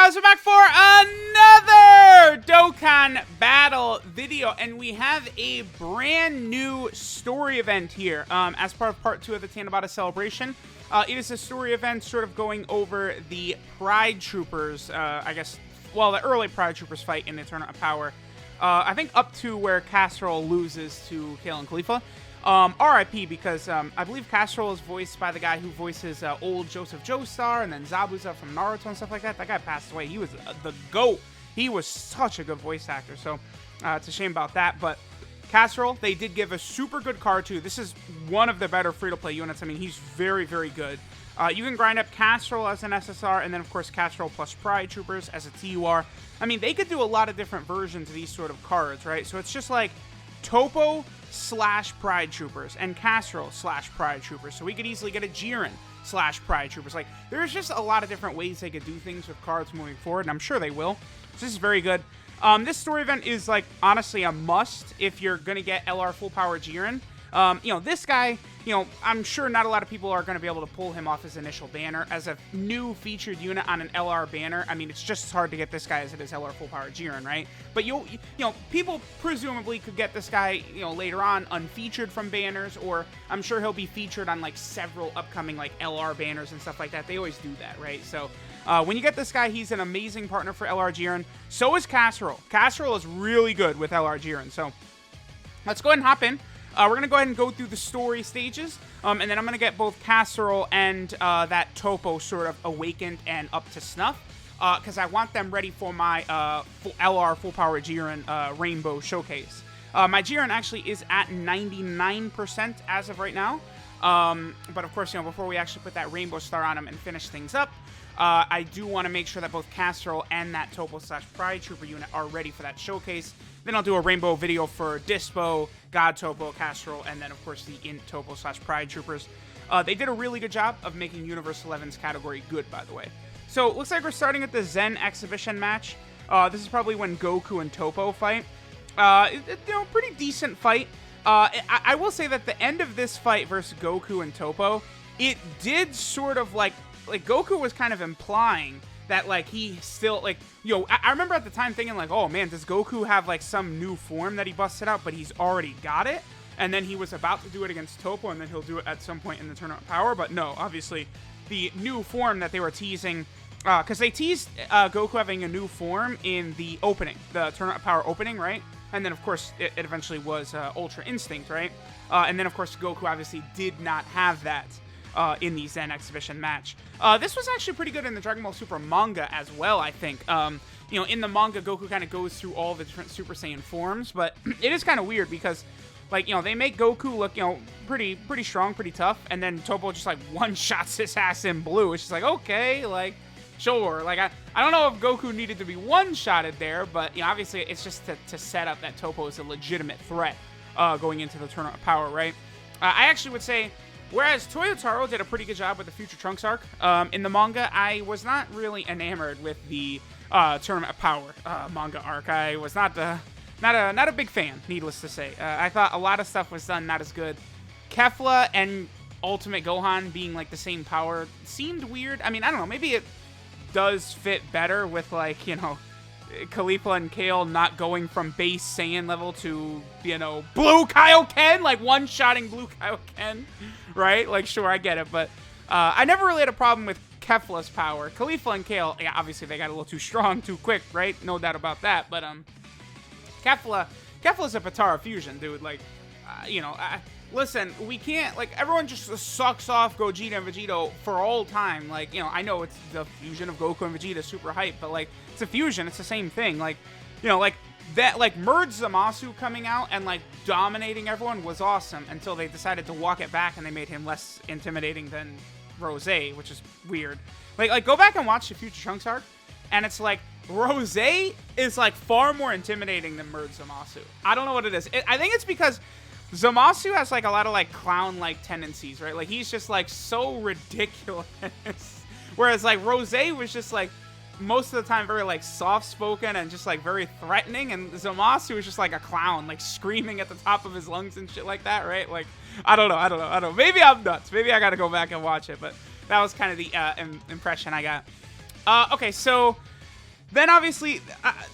guys, we're back for another Dokkan battle video, and we have a brand new story event here as part of part 2 of the Tanabata celebration. It is a story event sort of going over the Pride Troopers, I guess, well, the early Pride Troopers fight in the Tournament of Power. I think up to where Casserole loses to Kale and Khalifa. RIP, because I believe Casserole is voiced by the guy who voices old Joseph Joestar and then Zabuza from Naruto and stuff like that. That guy passed away. He was the GOAT. He was such a good voice actor, so it's a shame about that. But Casserole, they did give a super good card too. This is one of the better free-to-play units. I mean, he's very, very good. You can grind up Casserole as an SSR, and then, of course, Casserole plus Pride Troopers as a TUR. I mean, they could do a lot of different versions of these sort of cards, right? So it's just like Topo / Pride Troopers and Casserole / Pride Troopers. So we could easily get a Jiren / Pride Troopers. Like, there's just a lot of different ways they could do things with cards moving forward, and I'm sure they will. So this is very good. This story event is, like, honestly a must if you're going to get LR full power Jiren. You know, this guy, you know, I'm sure not a lot of people are going to be able to pull him off his initial banner. As a new featured unit on an LR banner, I mean, it's just as hard to get this guy as it is LR full power Jiren, right? But you know, people presumably could get this guy, you know, later on unfeatured from banners, or I'm sure he'll be featured on, like, several upcoming, like, LR banners and stuff like that. They always do that, right? So when you get this guy, he's an amazing partner for LR Jiren. So is Casserole. Casserole is really good with LR Jiren. So let's go ahead and hop in. We're going to go ahead and go through the story stages, and then I'm going to get both Casserole and that Topo sort of awakened and up to snuff, because I want them ready for my LR Full Power Jiren Rainbow Showcase. My Jiren actually is at 99% as of right now, but of course, you know, before we actually put that Rainbow Star on him and finish things up, I do want to make sure that both Casserole and that Topo / Pride Trooper unit are ready for that showcase. Then I'll do a rainbow video for Dispo, God Topo, Casserole, and then, of course, the Int Topo / Pride Troopers. They did a really good job of making Universe 11's category good, by the way. So, it looks like we're starting at the Zen exhibition match. This is probably when Goku and Topo fight. You know, pretty decent fight. I will say that the end of this fight versus Goku and Topo, it did sort of, like Goku was kind of implying that, like, he still, like, yo, I remember at the time thinking, like, oh, man, does Goku have, like, some new form that he busted out, but he's already got it? And then he was about to do it against Topo, and then he'll do it at some point in the Tournament of Power. But no, obviously, the new form that they were teasing, because they teased Goku having a new form in the opening, the Tournament of Power opening, right? And then, of course, it eventually was Ultra Instinct, right? And then, of course, Goku obviously did not have that in the Zen exhibition match. This was actually pretty good in the Dragon Ball Super manga as well, I think. You know, in the manga, Goku kind of goes through all the different Super Saiyan forms, but it is kind of weird because, like, you know, they make Goku look, you know, pretty strong, pretty tough, and then Topo just, like, one-shots his ass in blue. It's just like, okay, like, sure. Like, I don't know if Goku needed to be one-shotted there, but, you know, obviously it's just to set up that Topo is a legitimate threat going into the Tournament of Power, right? I actually would say, whereas Toyotaro did a pretty good job with the Future Trunks arc, in the manga, I was not really enamored with the Tournament of Power manga arc. I was not a big fan, needless to say. I thought a lot of stuff was done not as good. Kefla and Ultimate Gohan being, like, the same power seemed weird. I mean, I don't know, maybe it does fit better with, like, you know, Khalifa and Kale not going from base Saiyan level to, you know, Blue Kaioken, like one-shotting Blue Kaioken, right? Like, sure, I get it, but I never really had a problem with Kefla's power. Khalifa and Kale, yeah, obviously they got a little too strong, too quick, right? No doubt about that, but Kefla's a Patara fusion, dude. Like, you know, listen, we can't, like, everyone just sucks off Gogeta and Vegito for all time. Like, you know, I know it's the fusion of Goku and Vegeta, super hype, but, like, it's a fusion. It's the same thing. Like, you know, like, that, like, Merge Zamasu coming out and, like, dominating everyone was awesome until they decided to walk it back and they made him less intimidating than Rose, which is weird. Like, go back and watch the Future Trunks arc, and it's like, Rose is, like, far more intimidating than Merge Zamasu. I don't know what it is. I think it's because Zamasu has, like, a lot of, like, clown-like tendencies, right? Like, he's just, like, so ridiculous. Whereas, like, Rose was just, like, most of the time very, like, soft-spoken and just, like, very threatening. And Zamasu was just, like, a clown, like, screaming at the top of his lungs and shit like that, right? Like, I don't know. Maybe I'm nuts. Maybe I gotta go back and watch it. But that was kind of the impression I got. Okay, so Then obviously,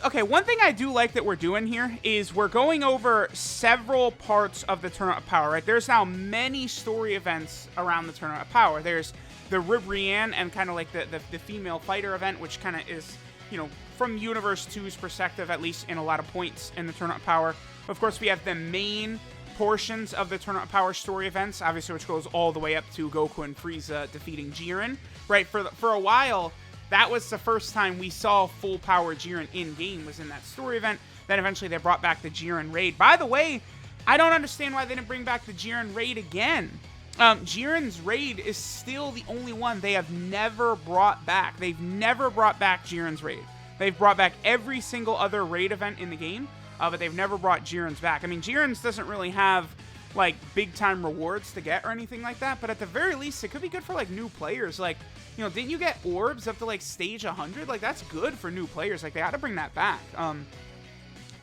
okay, one thing I do like that we're doing here is we're going over several parts of the Tournament of Power, right? There's now many story events around the Tournament of Power. There's the Ribrianne and kind of like the female fighter event, which kind of is, you know, from Universe 2's perspective, at least in a lot of points in the Tournament of Power. Of course, we have the main portions of the Tournament of Power story events, obviously, which goes all the way up to Goku and Frieza defeating Jiren, right? For a while, that was the first time we saw full power Jiren in-game, was in that story event. Then eventually they brought back the Jiren Raid. By the way, I don't understand why they didn't bring back the Jiren Raid again. Jiren's Raid is still the only one they have never brought back. They've never brought back Jiren's Raid. They've brought back every single other raid event in the game, but they've never brought Jiren's back. I mean, Jiren's doesn't really have, like, big-time rewards to get or anything like that, but at the very least, it could be good for, like, new players. Like, you know, didn't you get orbs up to, like, stage 100? Like, that's good for new players. Like, they ought to bring that back.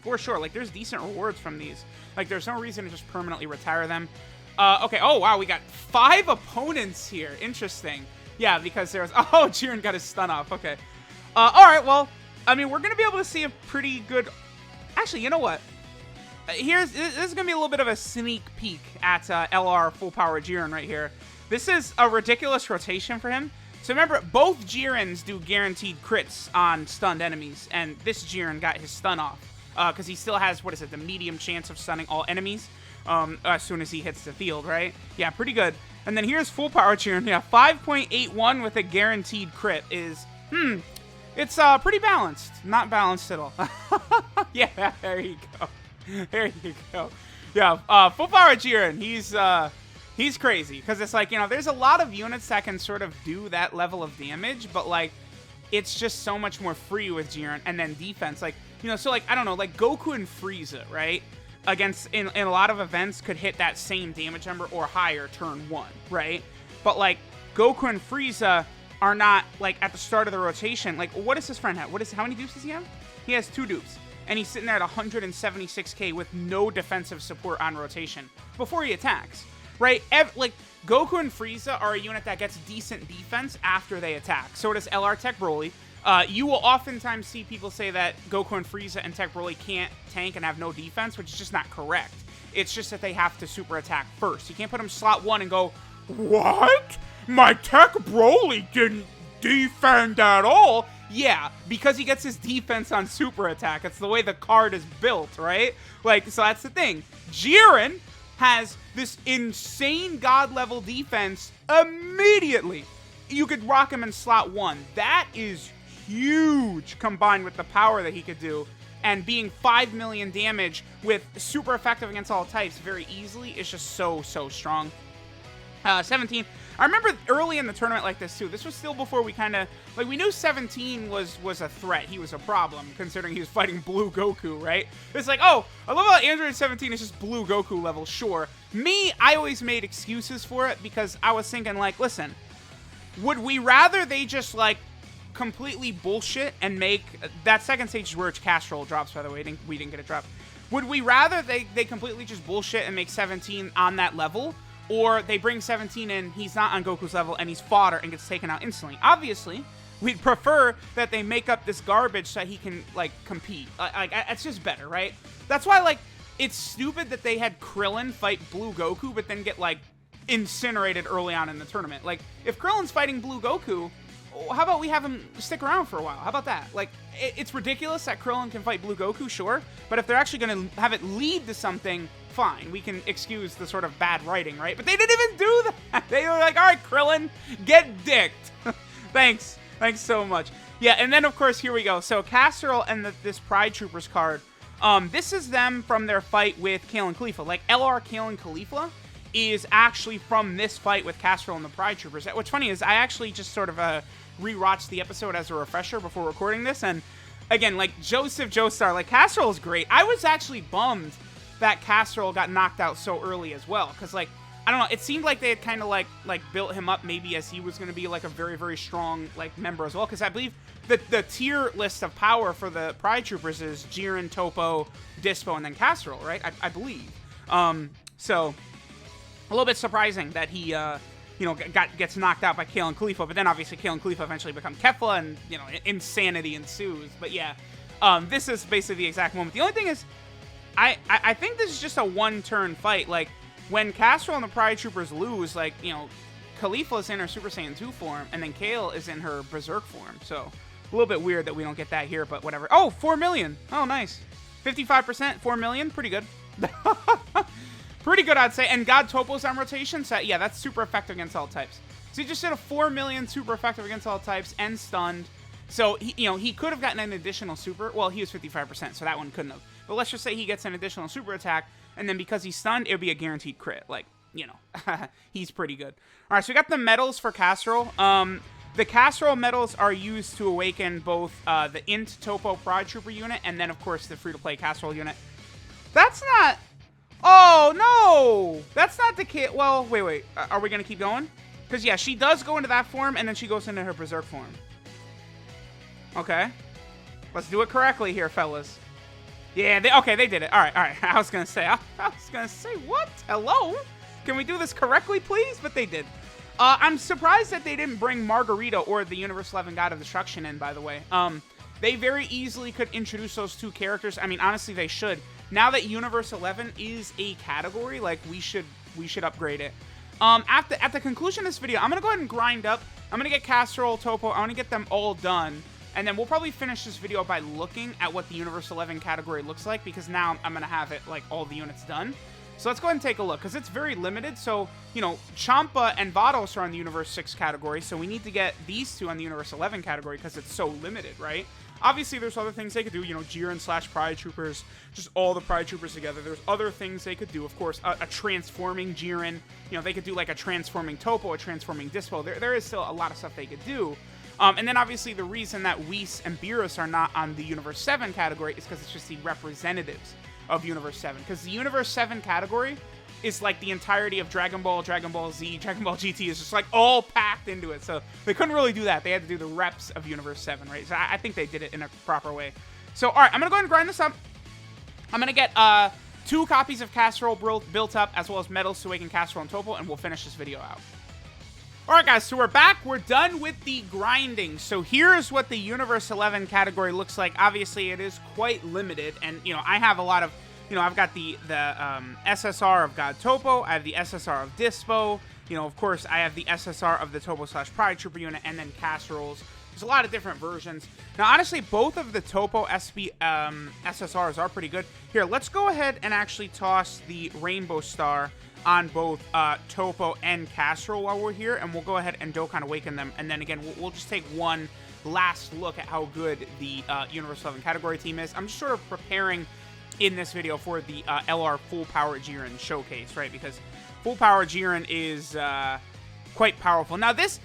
For sure. Like, there's decent rewards from these. Like, there's no reason to just permanently retire them. Okay. Oh, wow. We got 5 opponents here. Interesting. Yeah, because there's... Oh, Jiren got his stun off. Okay. All right. Well, I mean, we're going to be able to see a pretty good... Actually, you know what? This is going to be a little bit of a sneak peek at LR Full Power Jiren right here. This is a ridiculous rotation for him. So remember, both Jirens do guaranteed crits on stunned enemies, and this Jiren got his stun off because he still has, what is it, the medium chance of stunning all enemies as soon as he hits the field, right? Yeah, pretty good. And then here's Full Power Jiren. Yeah, 5.81 with a guaranteed crit is, it's pretty balanced. Not balanced at all. Yeah, there you go. There you go. Yeah, Full Power Jiren, he's crazy. Because it's like, you know, there's a lot of units that can sort of do that level of damage, but, like, it's just so much more free with Jiren. And then defense, like, you know, so, like, I don't know, like, Goku and Frieza, right? Against, in a lot of events, could hit that same damage number or higher turn 1, right? But, like, Goku and Frieza are not, like, at the start of the rotation. Like, what does his friend have? How many dupes does he have? He has 2 dupes. And he's sitting there at 176k with no defensive support on rotation before he attacks, right? Like, Goku and Frieza are a unit that gets decent defense after they attack. So does LR Tech Broly. You will oftentimes see people say that Goku and Frieza and Tech Broly can't tank and have no defense, which is just not correct. It's just that they have to super attack first. You can't put them slot 1 and go, what? My Tech Broly didn't defend at all? Yeah, because he gets his defense on super attack. It's the way the card is built, right? Like, so that's the thing. Jiren has this insane god level defense immediately. You could rock him in slot 1. That is huge combined with the power that he could do. And being 5 million damage with super effective against all types very easily is just so strong. 17. I remember early in the tournament like this too. This was still before we kind of, like, we knew 17 was a threat. He was a problem considering he was fighting Blue Goku, right? It's like, oh, I love how Android 17 is just Blue Goku level. Sure. Me, I always made excuses for it because I was thinking, like, listen, would we rather they just, like, completely bullshit and make that second stage where Castrol drops, by the way. We didn't get a drop. Would we rather they completely just bullshit and make 17 on that level? Or they bring 17 in, he's not on Goku's level, and he's fodder and gets taken out instantly. Obviously, we'd prefer that they make up this garbage so that he can, like, compete. Like, it's just better, right? That's why, like, it's stupid that they had Krillin fight Blue Goku, but then get, like, incinerated early on in the tournament. Like, if Krillin's fighting Blue Goku, how about we have him stick around for a while? How about that? Like, it's ridiculous that Krillin can fight Blue Goku, sure, but if they're actually going to have it lead to something, fine. We can excuse the sort of bad writing, right? But they didn't even do that. They were like, all right, Krillin, get dicked. Thanks. Thanks so much. Yeah, and then, of course, here we go. So, Castrol and this Pride Troopers card, this is them from their fight with Kale and Khalifa. Like, LR Kale and Khalifa is actually from this fight with Castrol and the Pride Troopers. What's funny is I actually just sort of rewatched the episode as a refresher before recording this, and again, like, Joseph Joestar, like, Castrol is great. I was actually bummed that Castrol got knocked out so early as well, because, like, I don't know, it seemed like they had kind of, like built him up maybe as he was going to be, like, a very strong, like, member as well, because I believe the tier list of power for the Pride Troopers is Jiren, Topo, Dispo, and then Castrol, right? I believe. So, a little bit surprising that he gets knocked out by Kale and Khalifa, but then obviously Kale and Khalifa eventually become Kefla, and, insanity ensues. But yeah, this is basically the exact moment. The only thing is, I think this is just a one-turn fight. Like, when Castrol and the Pride Troopers lose, like, Khalifa is in her Super Saiyan 2 form, and then Kale is in her Berserk form. So, a little bit weird that we don't get that here, but whatever. Oh, 4 million. Oh, nice. 55%, 4 million. Pretty good. Pretty good, I'd say. And God Topo's on rotation, so yeah, that's super effective against all types. So he just did a 4 million super effective against all types and stunned. So, he could have gotten an additional super. Well, he was 55%, so that one couldn't have. But let's just say he gets an additional super attack, and then because he's stunned, it would be a guaranteed crit. Like, he's pretty good. All right, so we got the medals for Castrol. The Castrol medals are used to awaken both the Int Topo Pride Trooper unit, and then, of course, the free-to-play Castrol unit. That's not... Oh, no! That's not the kid. Well, wait. Are we going to keep going? Because, yeah, she does go into that form, and then she goes into her Berserk form. Okay. Let's do it correctly here, fellas. Yeah, they did it. All right. I was going to say, what? Hello? Can we do this correctly, please? But they did. I'm surprised that they didn't bring Margarita or the Universe 11 God of Destruction in, by the way. They very easily could introduce those two characters. I mean, honestly, they should. Now that Universe 11 is a category, like, we should upgrade it. At the conclusion of this video, I'm going to go ahead and grind up. I'm going to get Castrol, Topo. I want to get them all done. And then we'll probably finish this video by looking at what the Universe 11 category looks like, because now I'm going to have it, like, all the units done. So let's go ahead and take a look, because it's very limited. So, Champa and Vados are on the Universe 6 category, so we need to get these two on the Universe 11 category, because it's so limited, right? Obviously, there's other things they could do, Jiren / Pride Troopers, just all the Pride Troopers together. There's other things they could do, of course, a transforming Jiren. They could do, like, a transforming Topo, a transforming Dispo. There is still a lot of stuff they could do. And then, obviously, the reason that Whis and Beerus are not on the Universe 7 category is because it's just the representatives of Universe 7. Because the Universe 7 category is like the entirety of Dragon Ball, Dragon Ball Z, Dragon Ball GT is just like all packed into it. So they couldn't really do that. They had to do the reps of Universe 7, right? So I think they did it in a proper way. So, all right, I'm going to go ahead and grind this up. I'm going to get 2 copies of Castrol built up, as well as medals to awaken Castrol and Topo, and we'll finish this video out. Alright guys, so we're back. We're done with the grinding. So here's what the Universe 11 category looks like. Obviously, it is quite limited, and, I have a lot of, I've got the SSR of God Topo, I have the SSR of Dispo, of course, I have the SSR of the Topo / Pride Trooper unit, and then Casseroles. There's a lot of different versions. Now, honestly, both of the Topo SSRs are pretty good. Here, let's go ahead and actually toss the Rainbow Star on both Topo and Castrol while we're here, and we'll go ahead and Dokkan Awaken them, and then again, we'll just take one last look at how good the Universe 11 category team is. I'm just sort of preparing in this video for the LR Full Power Jiren showcase, right? Because Full Power Jiren is quite powerful. Now, this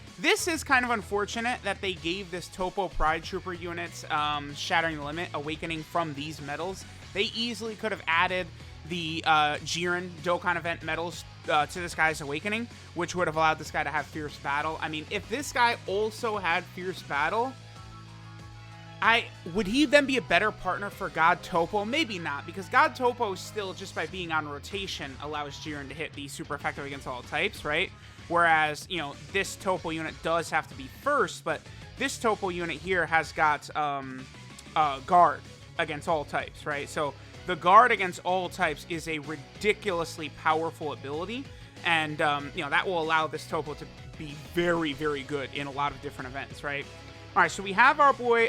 is kind of unfortunate that they gave this Topo Pride Trooper units Shattering the Limit, Awakening from these medals. They easily could have added the Jiren Dokkan event medals to this guy's Awakening, which would have allowed this guy to have Fierce Battle. I mean, if this guy also had Fierce Battle, would he then be a better partner for God Topo? Maybe not, because God Topo still, just by being on rotation, allows Jiren to hit the super effective against all types, right? Whereas, this Topo unit does have to be first, but this Topo unit here has got Guard against all types, right? So the Guard against all types is a ridiculously powerful ability, and, that will allow this Topo to be very, very good in a lot of different events, right? All right, so we have our boy,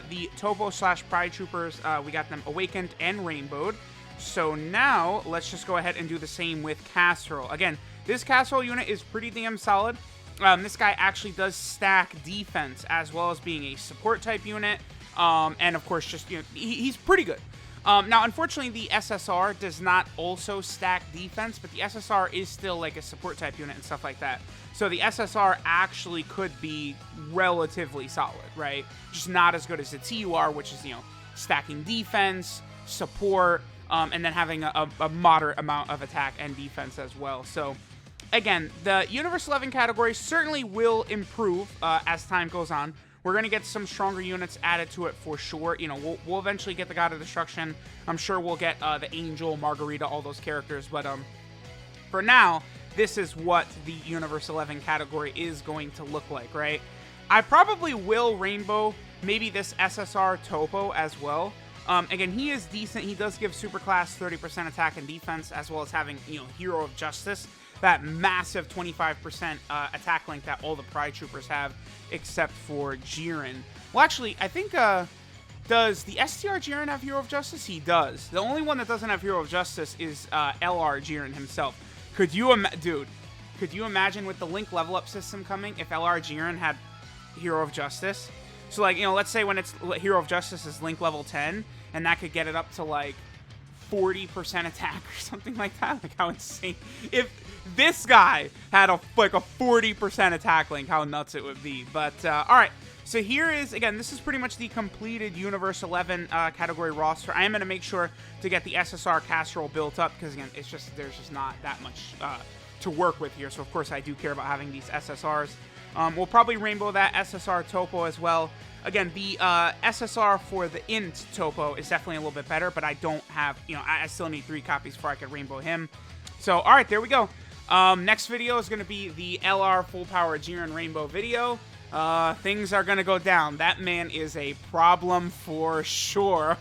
the Topo / Pride Troopers. We got them Awakened and Rainbowed. So now, let's just go ahead and do the same with Castrol. Again, this Castrol unit is pretty damn solid. This guy actually does stack defense, as well as being a support type unit. And, of course, just, he's pretty good. Now, unfortunately, the SSR does not also stack defense, but the SSR is still like a support type unit and stuff like that. So the SSR actually could be relatively solid, right? Just not as good as the TUR, which is, stacking defense, support, and then having a moderate amount of attack and defense as well. So, again, the Universe 11 category certainly will improve as time goes on. We're going to get some stronger units added to it for sure. We'll eventually get the God of Destruction. I'm sure we'll get the Angel, Margarita, all those characters. But for now, this is what the Universe 11 category is going to look like, right? I probably will rainbow maybe this SSR Topo as well. Again, he is decent. He does give Superclass 30% attack and defense, as well as having, you know, Hero of Justice, that massive 25% attack link that all the Pride Troopers have, except for Jiren. Well, actually, I think, does the STR Jiren have Hero of Justice? He does. The only one that doesn't have Hero of Justice is LR Jiren himself. Could you dude, could you imagine with the link level up system coming if LR Jiren had Hero of Justice? So, like, you know, let's say when it's Hero of Justice is link level 10, and that could get it up to, like, 40% attack or something like that. Like, how insane. If this guy had a 40% attack link, how nuts it would be. But, alright. So here is, again, this is pretty much the completed Universe 11 category roster. I am going to make sure to get the SSR casserole built up, because, again, it's just, there's just not that much to work with here. So, of course, I do care about having these SSRs. We'll probably rainbow that SSR Topo as well. Again, the SSR for the Int Topo is definitely a little bit better, but I don't have, you know, I still need 3 copies before I can rainbow him. So, alright, there we go. Next video is going to be the LR Full Power Jiren Rainbow video. Things are going to go down. That man is a problem for sure.